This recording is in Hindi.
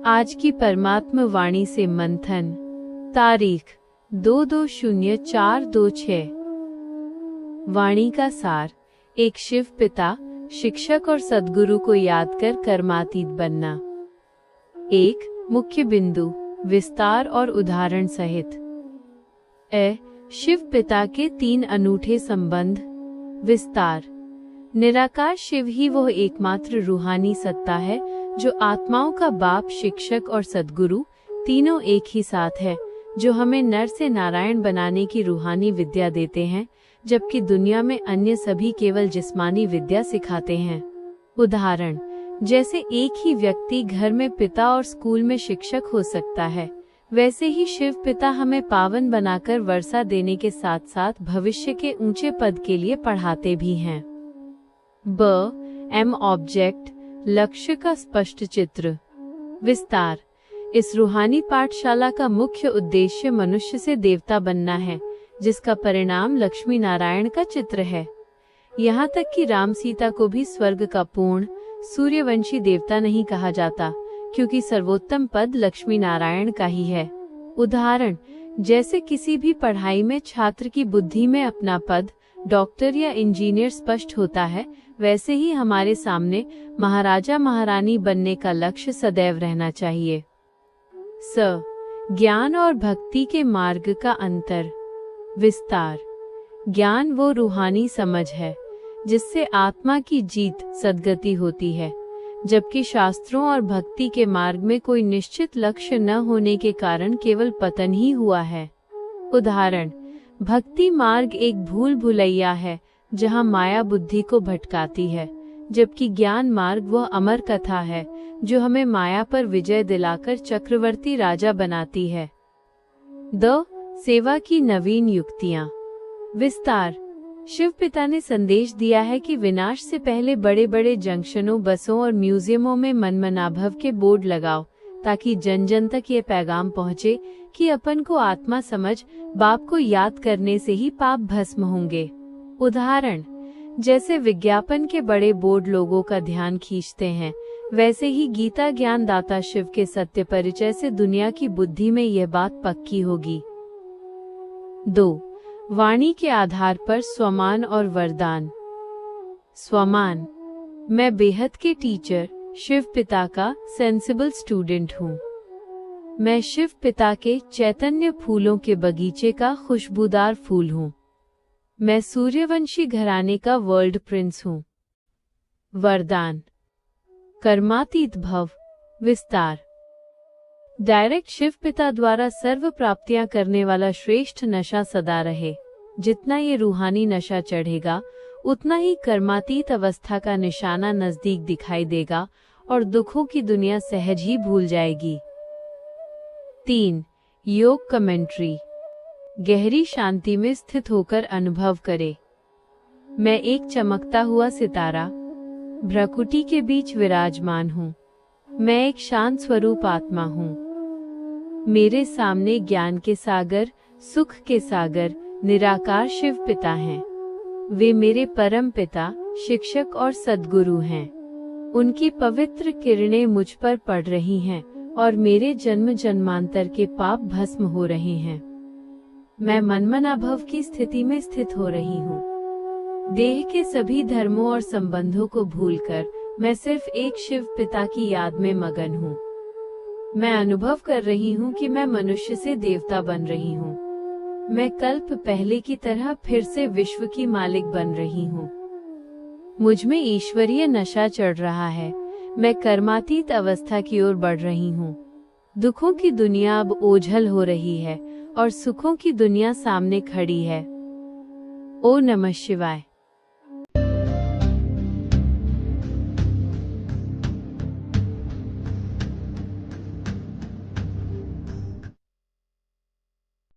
आज की परमात्मा वाणी से मंथन। तारीख 220426। वाणी का सार। एक शिव पिता, शिक्षक और सद्गुरु को याद कर कर्मातीत बनना। एक मुख्य बिंदु, विस्तार और उदाहरण सहित। शिव पिता के 3 अनूठे संबंध। विस्तार। निराकार शिव ही वह एकमात्र रूहानी सत्ता है जो आत्माओं का बाप, शिक्षक और सद्गुरु तीनों एक ही साथ है, जो हमें नर से नारायण बनाने की रूहानी विद्या देते हैं, जबकि दुनिया में अन्य सभी केवल जिस्मानी विद्या सिखाते हैं। उदाहरण, जैसे एक ही व्यक्ति घर में पिता और स्कूल में शिक्षक हो सकता है, वैसे ही शिव पिता हमें पावन बनाकर वर्षा देने के साथ साथ भविष्य के ऊंचे पद के लिए पढ़ाते भी हैं। ऑब्जेक्ट, लक्ष्य का स्पष्ट चित्र। विस्तार। इस रूहानी पाठशाला का मुख्य उद्देश्य मनुष्य से देवता बनना है, जिसका परिणाम लक्ष्मी नारायण का चित्र है। यहाँ तक कि राम सीता को भी स्वर्ग का पूर्ण सूर्यवंशी देवता नहीं कहा जाता, क्योंकि सर्वोत्तम पद लक्ष्मी नारायण का ही है। उदाहरण, जैसे किसी भी पढ़ाई में छात्र की बुद्धि में अपना पद डॉक्टर या इंजीनियर स्पष्ट होता है, वैसे ही हमारे सामने महाराजा महारानी बनने का लक्ष्य सदैव रहना चाहिए। ज्ञान और भक्ति के मार्ग का अंतर। विस्तार। ज्ञान वो रूहानी समझ है जिससे आत्मा की जीत, सद्गति होती है, जबकि शास्त्रों और भक्ति के मार्ग में कोई निश्चित लक्ष्य न होने के कारण केवल पतन ही हुआ है। उदाहरण, भक्ति मार्ग एक भूल भुलैया है जहाँ माया बुद्धि को भटकाती है, जबकि ज्ञान मार्ग वह अमर कथा है जो हमें माया पर विजय दिलाकर चक्रवर्ती राजा बनाती है। सेवा की नवीन युक्तियाँ। विस्तार। शिव पिता ने संदेश दिया है कि विनाश से पहले बड़े बड़े जंक्शनों, बसों और म्यूजियमों में मनमनाभव के बोर्ड लगाओ, ताकि जन जन तक ये पैगाम पहुँचे कि अपन को आत्मा समझ बाप को याद करने से ही पाप भस्म होंगे। उदाहरण, जैसे विज्ञापन के बड़े बोर्ड लोगों का ध्यान खींचते हैं, वैसे ही गीता ज्ञान दाता शिव के सत्य परिचय से दुनिया की बुद्धि में यह बात पक्की होगी। 2. वाणी के आधार पर स्वमान और वरदान। स्वमान। मैं बेहद के टीचर, शिव पिता का सेंसिबल स्टूडेंट हूँ। मैं शिव पिता के चैतन्य फूलों के बगीचे का खुशबूदार फूल हूँ। मैं सूर्यवंशी घराने का वर्ल्ड प्रिंस हूँ। वरदान। कर्मातीत भव। विस्तार। डायरेक्ट शिव पिता द्वारा सर्व प्राप्तियां करने वाला श्रेष्ठ नशा सदा रहे। जितना ये रूहानी नशा चढ़ेगा, उतना ही कर्मातीत अवस्था का निशाना नजदीक दिखाई देगा और दुखों की दुनिया सहज ही भूल जाएगी। 3. योग कमेंट्री। गहरी शांति में स्थित होकर अनुभव करे। मैं एक चमकता हुआ सितारा भ्रकुटी के बीच विराजमान हूँ। मैं एक शांत स्वरूप आत्मा हूँ। मेरे सामने ज्ञान के सागर, सुख के सागर, निराकार शिव पिता हैं। वे मेरे परम पिता, शिक्षक और सद्गुरु हैं। उनकी पवित्र किरणें मुझ पर पड़ रही हैं और मेरे जन्म जन्मांतर के पाप भस्म हो रहे हैं। मैं मनमनाभव की स्थिति में स्थित हो रही हूँ। देह के सभी धर्मों और संबंधों को भूलकर मैं सिर्फ एक शिव पिता की याद में मगन हूँ। मैं अनुभव कर रही हूँ कि मैं मनुष्य से देवता बन रही हूँ। मैं कल्प पहले की तरह फिर से विश्व की मालिक बन रही हूँ। मुझ में ईश्वरीय नशा चढ़ रहा है। मैं कर्मातीत अवस्था की ओर बढ़ रही हूँ। दुखों की दुनिया अब ओझल हो रही है और सुखों की दुनिया सामने खड़ी है। ओ नमः शिवाय।